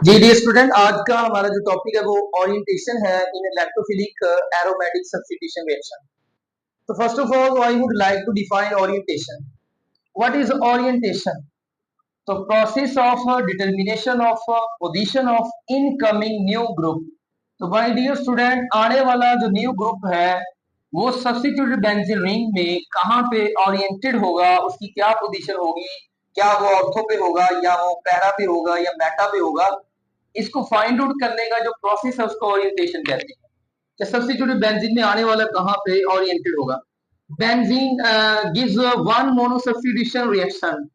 जी dear student, आज का हमारा जो टॉपिक है वो ओरिएंटेशन है in electrophilic aromatic substitution reaction. तो first of all I would like to define orientation. What is orientation? तो process of determination of position of incoming new group. तो भाई डियर स्टूडेंट, आने वाला जो न्यू ग्रुप है वो सब्स्टिट्यूटेड बेंजीन रिंग में कहाँ पे ओरिएंटेड होगा, उसकी क्या पोजीशन होगी, क्या वो ऑर्थो पे होगा या वो पैरा पे होगा या मेटा पे होगा। इसको फाइंड आउट करने का जो प्रोसेस है उसको ओरिएंटेशन कहते हैं कि सब्स्टिट्यूटेड बेंजीन में आने वाला कहाँ पे ओरिएंटेड होगा। Benzene gives one monosubstitution reaction.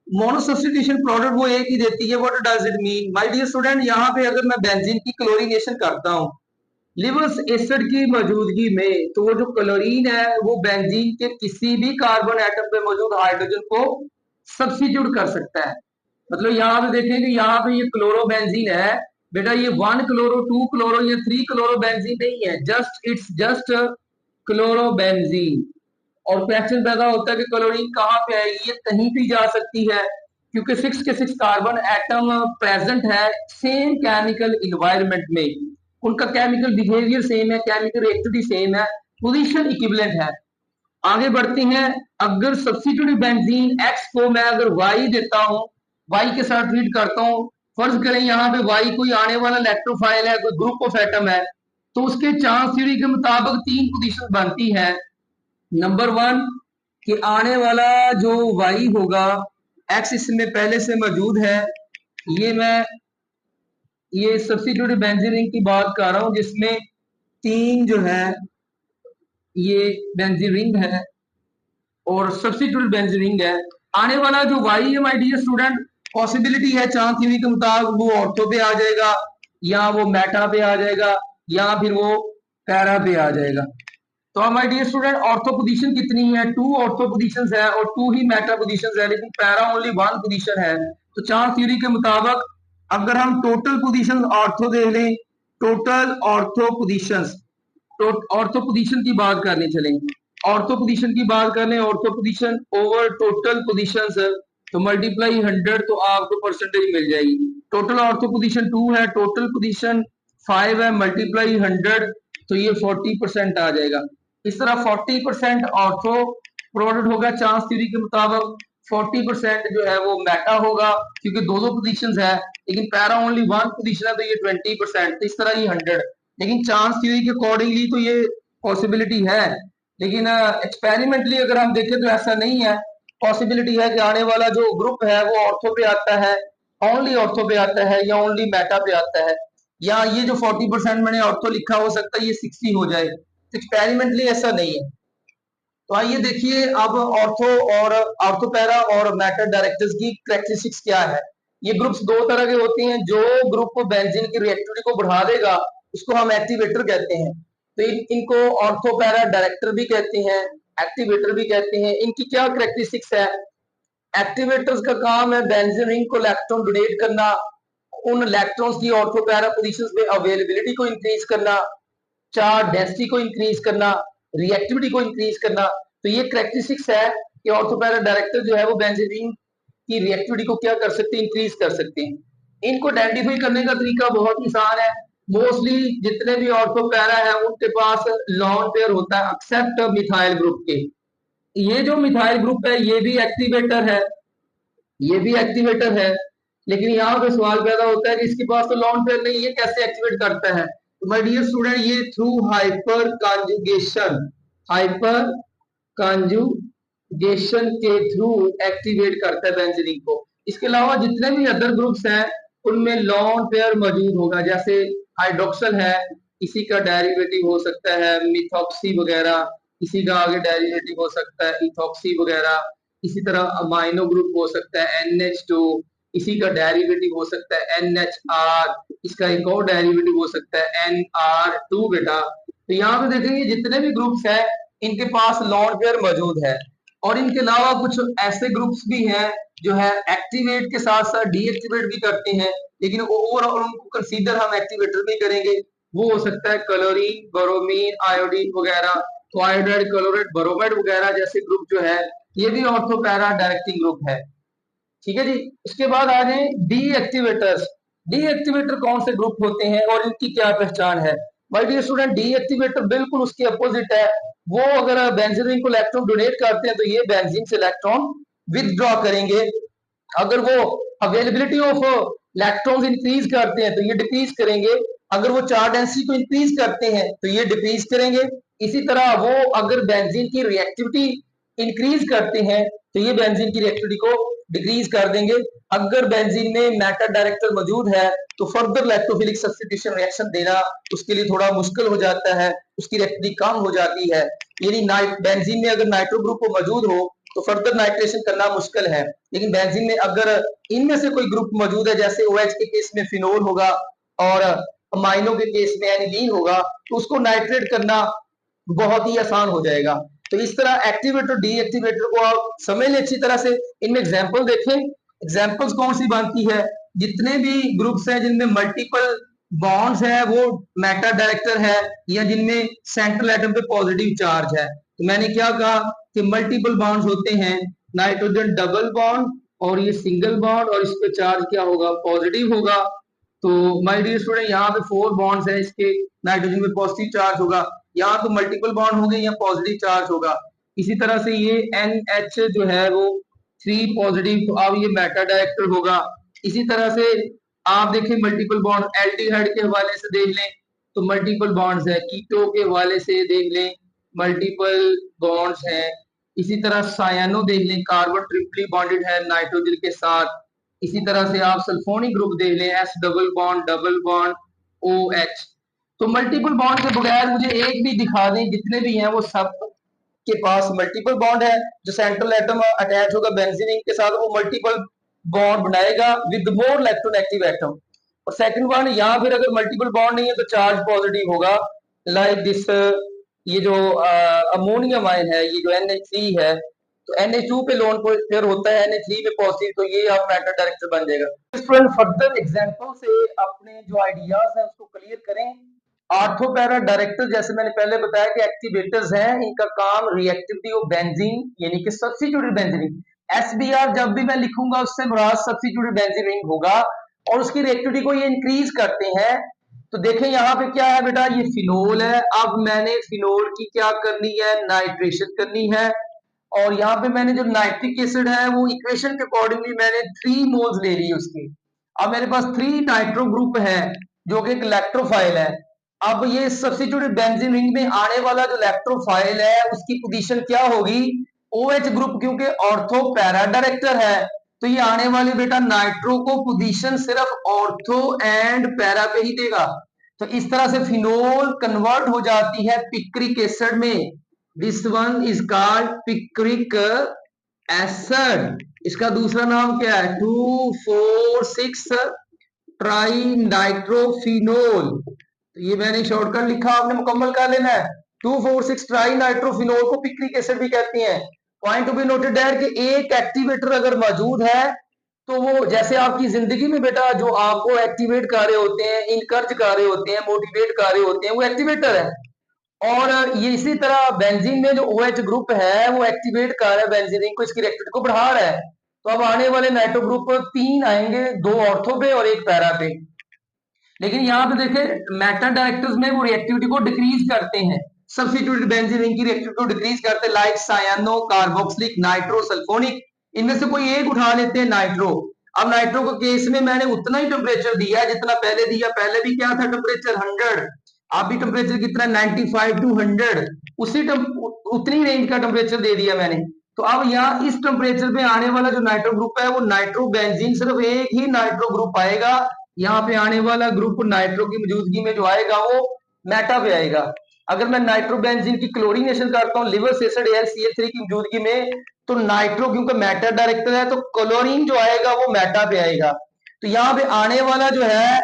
Monosubstitution product वो एक ही देती है। What does it mean my dear student? यहाँ पे अगर मैं बेंजीन की क्लोरीनेशन करता हूँ लिवर्स एसिड की मौजूदगी में, तो वो जो क्लोरीन है वो बेंजीन के किसी भी कार्बन एटम पे मौजूद हाइड्रोजन को सब्स्टिट्यूट कर सकता है। मतलब यहाँ पे देखें कि यहाँ पे ये क्लोरोबेंजीन है, बेटा ये 1 क्लोरो 2 क्लोरो या 3 क्लोरोबेंजीन नहीं है, जस्ट क्लोरोबेंजीन। और क्वेश्चन पैदा होता है कि क्लोरीन कहाँ पे आएगी? ये कहीं भी जा सकती है क्योंकि 6 के 6 कार्बन एटम प्रेजेंट है सेम केमिकल इन्वायरमेंट में। उनका केमिकल बिहेवियर सेम है, केमिकल रिएक्टिविटी सेम है, पोजीशन इक्विवेलेंट है। आगे बढ़ते हैं। अगर सब्स्टिट्यूटेड बेंजीन एक्स को मैं अगर वाई देता हूं, वाई के साथ ट्रीट करता हूं, फर्ज करें यहाँ पे वाई कोई आने वाला इलेक्ट्रोफाइल है, कोई ग्रुप ऑफ एटम है, तो उसके चांस थ्योरी के मुताबिक 3 पोजीशन बनती है। नंबर 1 कि आने वाला जो वाई होगा, एक्स इसमें पहले से मौजूद है। ये मैं ये सब्स्टिट्यूटेड बेंजीन रिंग की बात कर रहा हूं जिसमें 3 जो है ये बेंजीन रिंग है और सब्स्टिट्यूटेड बेंजीन रिंग है। आने वाला जो वाई है माय डियर स्टूडेंट, पॉसिबिलिटी है चांस थ्योरी के मुताबिक वो ऑर्थो पे आ जाएगा या वो मेटा पे आ जाएगा या फिर वो पैरा पे आ जाएगा। तो अब my dear student, ortho position कितनी है? 2 ऑर्थो पोजीशंस है और 2 ही मेटा पोजीशंस है, लेकिन पैरा ओनली 1 पोजीशन है। तो चांस थ्योरी के मुताबिक अगर हम टोटल पोजीशन ऑर्थो देख लें, टोटल ऑर्थो पोजीशंस, तो ऑर्थो पोजीशन की बात करने चलेंगे, ऑर्थो पोजीशन की बात करें, ortho position over total positions, तो मल्टीप्लाई 100 तो आपको परसेंटेज मिल जाएगी। टोटल ऑर्थो पोजीशन 2 है, टोटल पोजीशन 5 है, मल्टीप्लाई 100 तो ये 40% आ जाएगा। इस तरह 40% ऑर्थो प्रोडक्ट होगा चांस थ्योरी के मुताबिक, 40% जो है वो मेटा होगा क्योंकि दो पोजीशंस है, लेकिन पैरा ओनली 1 पोजीशन है तो ये 20%, तो इस तरह ये 100। लेकिन चांस थ्योरी के अकॉर्डिंगली तो ये पॉसिबिलिटी है, लेकिन एक्सपेरिमेंटली अगर हम देखें तो ऐसा नहीं है। पॉसिबिलिटी है कि आने वाला जो ग्रुप है वो ऑर्थो पे आता है, ओनली ऑर्थो पे आता है या ओनली मेटा पे आता है, या ये जो 40% मैंने ऑर्थो लिखा हो सकता है ये 60 हो जाए। एक्सपेरिमेंटली ऐसा नहीं है। तो आइए देखिए अब ऑर्थो और ऑर्थोपैरा और मेटा डायरेक्टर्स की कैरेक्टरिस्टिक्स क्या है। ये ग्रुप्स दो तरह के होते हैं। जो ग्रुप बेंजीन की रिएक्टिविटी को बढ़ा देगा उसको हम एक्टिवेटर कहते हैं। तो इनको ऑर्थोपैरा डायरेक्टर भी कहते हैं, एक्टिवेटर भी कहते हैं। इनकी क्या कैरेक्टरिस्टिक्स है? एक्टिवेटर्स का काम है बेंजीन रिंग को इलेक्ट्रॉन डोनेट करना, उन इलेक्ट्रॉन्स की ऑर्थोपैरा पोजीशंस में अवेलेबिलिटी को इंक्रीज करना, चार्ज डेंसिटी को इंक्रीज करना, रिएक्टिविटी को इंक्रीज करना। तो ये कैरेक्टरिस्टिक्स है कि ऑर्थोपैरा डायरेक्टर जो है वो बेंजीन रिंग की रिएक्टिविटी को क्या कर सकते हैं? इंक्रीज कर सकते हैं। इनको आइडेंटिफाई करने का तरीका बहुत आसान है। मोस्टली जितने भी ऑर्थोपैरा है उनके पास लॉन पेयर होता है एक्सेप्ट मिथाइल ग्रुप के। ये जो मिथाइल ग्रुप है ये भी एक्टिवेटर है, ये भी एक्टिवेटर है, लेकिन यहाँ पे सवाल पैदा होता है कि इसके पास तो लॉन पेयर नहीं है, कैसे एक्टिवेट करता है? तो माय डियर स्टूडेंट, ये through hyper conjugation, hyper conjugation के थ्रू एक्टिवेट करता है बेंजीन को। इसके अलावा जितने भी अदर ग्रुप्स हैं उनमें लॉन पेयर मौजूद होगा, जैसे हाइड्रोक्सल है, इसी का डेरिवेटिव हो सकता है मिथॉक्सी वगैरह, इसी का आगे डेरिवेटिव हो सकता है इथॉक्सी वगैरह। इसी तरह अमाइनो ग्रुप हो सकता है NH2, इसी का डेरिवेटिव हो सकता है NHR, इसका एक और डेरिवेटिव हो सकता है NR2 बेटा। तो यहाँ पे देखेंगे जितने भी ग्रुप्स हैं इनके पास लॉन पेयर मौजूद है। और इनके अलावा कुछ ऐसे ग्रुप्स भी हैं जो है एक्टिवेट के साथ साथ डीएक्टिवेट भी करते हैं, लेकिन ओवरऑल उनको कंसीडर हम एक्टिवेटर भी करेंगे। वो हो सकता है क्लोरीन, ब्रोमीन, आयोडीन वगैरह। तो आयोडाइड, क्लोराइड, ब्रोमाइड वगैरह जैसे ग्रुप जो है ये भी ऑर्थोपैरा डायरेक्टिंग ग्रुप है। ठीक है जी। उसके बाद आ जाए डीएक्टिवेटर्स। डीएक्टिवेटर कौन से ग्रुप होते हैं और इनकी क्या पहचान है? माय डियर स्टूडेंट, डीएक्टिवेटर बिल्कुल उसके अपोजिट है। वो अगर बेंजीन रिंग को इलेक्ट्रॉन डोनेट करते हैं तो ये बेंजीन से इलेक्ट्रॉन विथड्रॉ करेंगे। अगर वो अवेलेबिलिटी ऑफ इलेक्ट्रॉन्स इंक्रीज करते हैं तो ये डिक्रीज करेंगे। अगर वो चार्ज डेंसिटी को इंक्रीज करते हैं तो ये डिक्रीज करेंगे। इसी तरह वो अगर बेंजीन की रिएक्टिविटी इंक्रीज करते हैं तो ये बेंजीन की रिएक्टिविटी को डिक्रीज कर देंगे। अगर बेंजीन में मेटा डायरेक्टर मौजूद है तो फर्दर इलेक्ट्रोफिलिक सब्स्टिट्यूशन रिएक्शन देना उसके लिए थोड़ा मुश्किल हो जाता है, उसकी रिएक्टिविटी कम हो जाती है। यानी बेंजीन में अगर नाइट्रो ग्रुप मौजूद हो तो फर्दर नाइट्रेशन करना मुश्किल है। लेकिन बेंजीन में अगर इनमें से कोई ग्रुप मौजूद है, जैसे OH के केस में फिनोल होगा और अमाइनो के केस में एनिलीन होगा, तो उसको नाइट्रेट करना बहुत ही आसान हो जाएगा। तो इस तरह एक्टिवेटर डीएक्टिवेटर को आप समझ लें अच्छी तरह से। इनमें एग्जांपल देखें, एग्जांपल्स कौन सी बनती है? जितने भी ग्रुप्स हैं जिनमें मल्टीपल बॉन्ड्स है वो मेटा डायरेक्टर है, या जिनमें सेंट्रल एटम पे पॉजिटिव चार्ज है। तो मैंने क्या कहा कि मल्टीपल बॉन्ड्स होते हैं, नाइट्रोजन डबल बॉन्ड और ये सिंगल बॉन्ड, और इस पे चार्ज क्या होगा? पॉजिटिव होगा। तो माय डियर स्टूडेंट, यहाँ पे 4 बॉन्ड्स है, इसके नाइट्रोजन में पॉजिटिव चार्ज होगा। यहाँ तो मल्टीपल बॉन्ड होंगे, यहाँ पॉजिटिव चार्ज होगा। इसी तरह से ये NH जो है वो 3 पॉजिटिव, तो अब ये मेटा डायरेक्टर होगा। इसी तरह से आप देखें मल्टीपल बॉन्ड एल्डिहाइड के हवाले से देख लें तो मल्टीपल बॉन्ड्स है, कीटो के हवाले से देख लें मल्टीपल बॉन्ड्स हैं। इसी तरह सायानो देख लें, कार्बन ट्रिपली बॉन्डेड है नाइट्रोजन के साथ। इसी तरह से आप सल्फोनिक ग्रुप देख लें, S डबल बॉन्ड OH। तो मल्टीपल बॉन्ड के बगैर मुझे एक भी दिखा दें, जितने भी हैं वो सब के पास मल्टीपल बॉन्ड है। जो सेंट्रल एटम अटैच होगा बेंजीन रिंग के साथ वो मल्टीपल बॉन्ड बनाएगा विद मोर इलेक्ट्रोनेगेटिव एटम। और सेकंड वन, यहाँ फिर अगर मल्टीपल बॉन्ड नहीं है तो चार्ज पॉजिटिव होगा, लाइक दिस। ये जो अमोनियम आयन है, ये जो NH3 है, तो NH2 पे लोन पेयर होता है, NH3 पे पॉजिटिव, तो ये आप मेटा डायरेक्टर बन जाएगा। स्टूडेंट फर्दर एग्जांपल से अपने जो आइडियाज हैं उसको क्लियर करें। आर्थो पैरा डायरेक्टर, जैसे मैंने पहले बताया कि एक्टिवेटर्स हैं, इनका काम रिएक्टिविटी ऑफ बेंजीन यानी कि सब्स्टिट्यूटेड बेंजीन, SBR जब भी मैं लिखूंगा उससे मुराद सब्स्टिट्यूटेड बेंजीन रिंग होगा, और उसकी रिएक्टिविटी को ये इंक्रीज करते हैं। तो देखें यहाँ पे क्या है बेटा, ये फिनोल है। अब मैंने फिनोल की क्या करनी है? नाइट्रेशन करनी है। और यहाँ पे मैंने जो नाइट्रिक एसिड है वो इक्वेशन के अकॉर्डिंगली मैंने 3 मोल्स ले ली उसकी। अब मेरे पास 3 नाइट्रो ग्रुप है जो कि एक इलेक्ट्रोफाइल है। अब ये सब्स्टिट्यूटेड बेंजीन रिंग में आने वाला जो इलेक्ट्रोफाइल है उसकी पोजीशन क्या होगी? OH ग्रुप, क्योंकि ऑर्थो पैरा डायरेक्टर है, तो ये आने वाले बेटा नाइट्रो को पोजीशन सिर्फ ऑर्थो एंड पैरा पे ही देगा। तो इस तरह से फिनोल कन्वर्ट हो जाती है पिक्रिक एसिड में। This one is called picric acid. इसका दूसरा नाम क्या है? 2,4,6 ट्राई नाइट्रोफिनोल। तो ये मैंने शॉर्टकट लिखा, आपने मुकम्मल कर लेना है। 2,4,6 ट्राई नाइट्रोफिनोल को पिक्रिक एसिड भी कहते हैं। पॉइंट टू बी नोटेड है कि एक एक्टिवेटर अगर मौजूद है तो वो, जैसे आपकी जिंदगी में बेटा जो आपको एक्टिवेट कर रहे होते हैं, इनकर्ज कर रहे होते हैं, मोटिवेट कर रहे होते हैं, वो एक्टिवेटर है। और ये इसी तरह बेंजीन में जो OH ग्रुप है वो एक्टिवेट कर रहा है बेंजीन रिंग को, इसकी रिएक्टिविटी को बढ़ा रहा है। तो अब आने वाले नाइट्रो ग्रुप 3 आएंगे, 2 ऑर्थो पे और 1 पैरा पे। लेकिन यहाँ पे देखें मेटा डायरेक्टर्स में वो रिएक्टिविटी को डिक्रीज करते हैं, सब्स्टिट्यूटेड बेंजीन रिंग की रिएक्टिविटी को डिक्रीज करते हैं, लाइक सायानो, कार्बोक्सिलिक, नाइट्रो, सल्फोनिक। इनमें से कोई एक उठा लेते हैं, नाइट्रो। अब नाइट्रो के केस में मैंने उतना ही टेम्परेचर दिया है जितना पहले दिया। पहले भी क्या था टेम्परेचर? 100। अभी टेम्परेचर कितना? 95 टू 100। उतनी रेंज का टेम्परेचर दे दिया मैंने। तो अब यहाँ इस टेम्परेचर पे आने वाला जो नाइट्रो ग्रुप है वो नाइट्रो बेंजीन, सिर्फ एक ही नाइट्रो ग्रुप आएगा। यहाँ पे आने वाला ग्रुप नाइट्रो की मौजूदगी में जो आएगा वो मेटा पे आएगा। अगर मैं नाइट्रो बेंजीन की क्लोरीनेशन करता हूँ लिवर एसिड AlCl3 की मौजूदगी में, तो नाइट्रो क्योंकि मेटा डायरेक्टर है तो क्लोरीन जो आएगा वो मेटा पे आएगा। तो यहाँ पे आने वाला जो है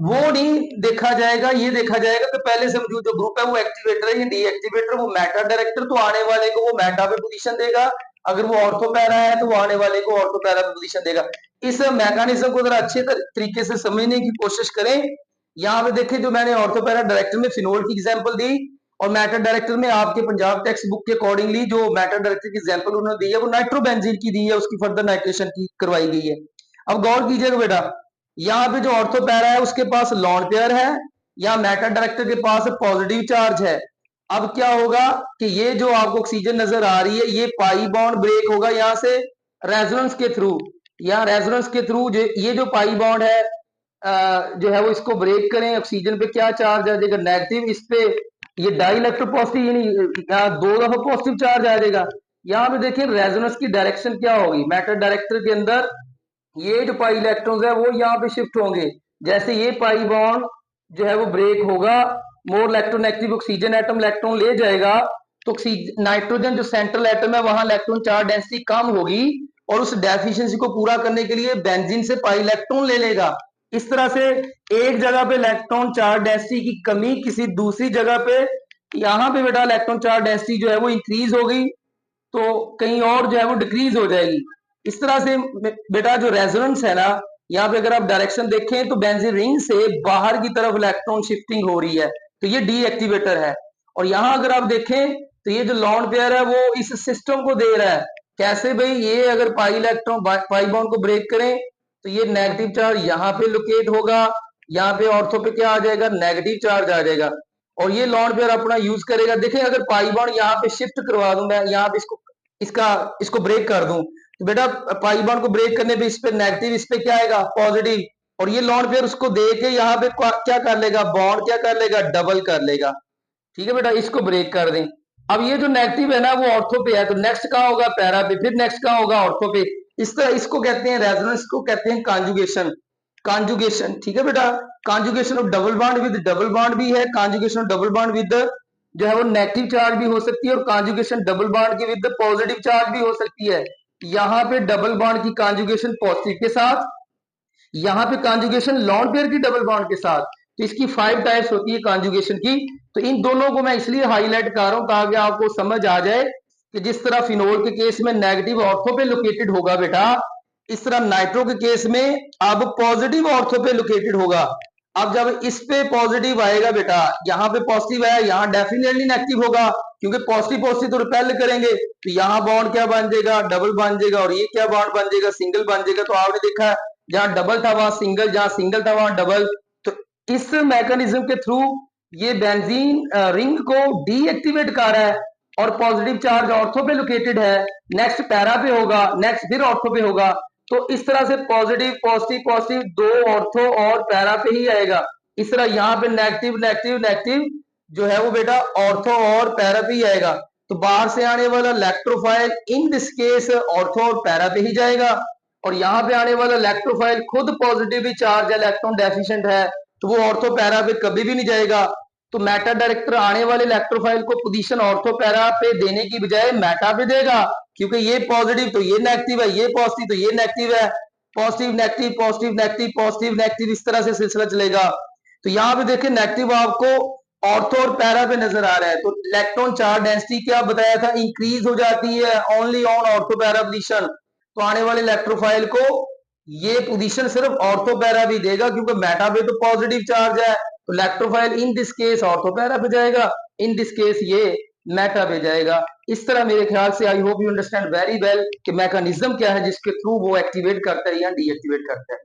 वो नहीं देखा जाएगा, ये देखा जाएगा कि पहले से मौजूद जो ग्रुप है वो एक्टिवेटर है या डीएक्टिवेटर, वो मेटा डायरेक्टर, तो आने वाले को वो मेटा पे पोजीशन देगा। अगर वो ऑर्थो पैरा है तो वो आने वाले को ऑर्थो पैरा पे पोजीशन देगा। इस मैकेनिज्म को जरा अच्छे तरीके से समझने की कोशिश करें। यहाँ पे देखें, जो मैंने ऑर्थो पैरा डायरेक्टर में फिनोल की एग्जाम्पल दी और मेटा डायरेक्टर में आपके पंजाब टेक्स्ट बुक के अकॉर्डिंगली जो मेटा डायरेक्टर की एग्जाम्पल उन्होंने दी है वो नाइट्रोबेंजीन की दी है, उसकी फर्दर नाइट्रेशन की करवाई गई है। अब गौर कीजिएगा बेटा, यहाँ पे जो ऑर्थो पैरा है उसके पास लॉन पेयर है, यहाँ मेटा डायरेक्टर के पास पॉजिटिव चार्ज है। अब क्या होगा कि ये जो आपको ऑक्सीजन नजर आ रही है, ये पाई बॉन्ड ब्रेक होगा यहाँ से रेजोनेंस के थ्रू। यहाँ रेजोनेंस के थ्रू ये जो पाई बॉन्ड है जो है वो इसको ब्रेक करें, ऑक्सीजन पे क्या चार्ज आ जाएगा, नेगेटिव। इस पे ये डाइलेक्ट्रो पॉजिटिव, यानी यहाँ 2 दफा पॉजिटिव चार्ज आ जाएगा। यहाँ पे देखिए रेजोनेंस की डायरेक्शन क्या होगी, मेटल डायरेक्टर के अंदर ये जो पाई इलेक्ट्रॉन्स है वो यहाँ पे शिफ्ट होंगे। जैसे ये पाई बॉन्ड जो है वो ब्रेक होगा, more electronegative oxygen atom electron ले जाएगा, तो नाइट्रोजन जो सेंट्रल एटम है वहां इलेक्ट्रॉन चार्ज डेंसिटी कम होगी, और उस डेफिशिएंसी को पूरा करने के लिए बेंजीन से पाई इलेक्ट्रॉन ले लेगा। इस तरह से एक जगह पे इलेक्ट्रॉन चार्ज डेंसिटी की कमी किसी दूसरी जगह पे, यहाँ पे बेटा इलेक्ट्रॉन चार्ज डेंसिटी जो है वो इंक्रीज होगी, तो कहीं और जो है वो डिक्रीज हो जाएगी। इस तरह से बेटा जो रेजोनेंस है ना, यहाँ पे अगर आप डायरेक्शन देखें तो बेंजीन रिंग से बाहर की तरफ इलेक्ट्रॉन शिफ्टिंग हो रही है, तो ये डीएक्टिवेटर है। और यहाँ अगर आप देखें तो ये जो लॉन पेयर है वो इस सिस्टम को दे रहा है। कैसे भाई, ये अगर पाई इलेक्ट्रॉन पाई बॉन्ड को ब्रेक करें तो ये नेगेटिव चार्ज यहाँ पे लोकेट होगा, यहाँ पे ऑर्थो पे क्या आ जाएगा, नेगेटिव चार्ज आ जाएगा, और ये लॉन पेयर अपना यूज करेगा। देखें अगर पाई बॉन्ड यहाँ पे शिफ्ट करवा दूं मैं, यहाँ पे इसको ब्रेक कर दूं, तो बेटा पाई बॉन्ड को ब्रेक करने पे इस पे नेगेटिव, इस पे क्या आएगा, पॉजिटिव, और ये लॉन पेयर उसको दे के यहाँ पे क्या कर लेगा, बॉन्ड क्या कर लेगा, डबल कर लेगा। ठीक है बेटा, इसको ब्रेक कर दें। अब ये जो नेगेटिव है ना वो ऑर्थो पे है, तो नेक्स्ट कहाँ होगा, पैरा पे, फिर नेक्स्ट कहाँ होगा, ऑर्थो पे। इस तरह इसको कहते हैं रेजोनेंस, को कहते हैं कॉन्जुगेशन। कॉन्जुगेशन, ठीक है बेटा। Conjugation of double bond with double bond भी है, conjugation of double bond with जो है वो नेगेटिव चार्ज भी हो सकती है, और कॉन्जुगेशन डबल बॉन्ड की विद पॉजिटिव चार्ज भी हो सकती है। यहाँ पे डबल बॉन्ड की कॉन्जुगेशन पॉजिटिव के साथ, यहाँ पे कॉन्जुगेशन लॉन पेयर की डबल बॉन्ड के साथ। तो इसकी 5 टाइप्स होती है कॉन्जुगेशन की। तो इन दोनों को मैं इसलिए हाईलाइट कर रहा हूं ताकि आपको समझ आ जाए कि जिस तरह फिनोल के केस में नेगेटिव ऑर्थो पे लोकेटेड होगा बेटा, इस तरह नाइट्रो के केस में अब पॉजिटिव ऑर्थो पे लोकेटेड होगा। अब जब इस पे पॉजिटिव आएगा बेटा, यहाँ पे पॉजिटिव है, यहाँ डेफिनेटली नेगेटिव होगा, क्योंकि पॉजिटिव पॉजिटिव तो रिपेल करेंगे, तो यहाँ बॉन्ड क्या बन जाएगा, डबल बन जाएगा, और ये क्या बॉन्ड बन जाएगा, सिंगल बन जाएगा। तो आपने देखा जहां डबल था वहां सिंगल, जहां सिंगल था वहां डबल। तो इस मैकेनिज्म के थ्रू ये बेंजीन रिंग को डीएक्टिवेट कर रहा है, और पॉजिटिव चार्ज ऑर्थो पे लोकेटेड है, नेक्स्ट पैरा पे होगा, नेक्स्ट फिर ऑर्थो पे होगा। तो इस तरह से पॉजिटिव पॉजिटिव पॉजिटिव दो ऑर्थो और पैरा पे ही आएगा। इस तरह यहाँ पे नेगेटिव नेगेटिव नेगेटिव जो है वो बेटा ऑर्थो और पैरा पे ही आएगा। तो बाहर से आने वाला electrophile in this case ortho और पैरा पे ही जाएगा, और यहाँ पे आने वाला इलेक्ट्रोफाइल खुद पॉजिटिवली चार्ज है, इलेक्ट्रॉन डेफिशिएंट है, तो वो ऑर्थो पैरा पे कभी भी नहीं जाएगा। तो मेटा डायरेक्टर आने वाले इलेक्ट्रोफाइल को पोजीशन ऑर्थो पैरा पे देने की बजाय मेटा पे देगा, क्योंकि ये पॉजिटिव तो ये नेगेटिव है, ये पॉजिटिव तो ये नेगेटिव है, positive negative positive negative positive negative, इस तरह से सिलसिला चलेगा। तो यहाँ पे देखिए नेगेटिव आपको ऑर्थो और पैरा पे नजर आ रहा है, तो इलेक्ट्रॉन चार्ज डेंसिटी क्या बताया था, इंक्रीज हो जाती है only on ortho para position. तो आने वाले इलेक्ट्रोफाइल को ये पोजीशन सिर्फ ऑर्थो पैरा भी देगा, क्योंकि मेटा पे तो पॉजिटिव चार्ज है, तो electrophile in this case ortho para पे जाएगा, इन दिस केस ये मेटा पे जाएगा। इस तरह मेरे ख्याल से I hope you understand very well कि मैकेनिज्म क्या है जिसके थ्रू वो एक्टिवेट करता है या डीएक्टिवेट करता है।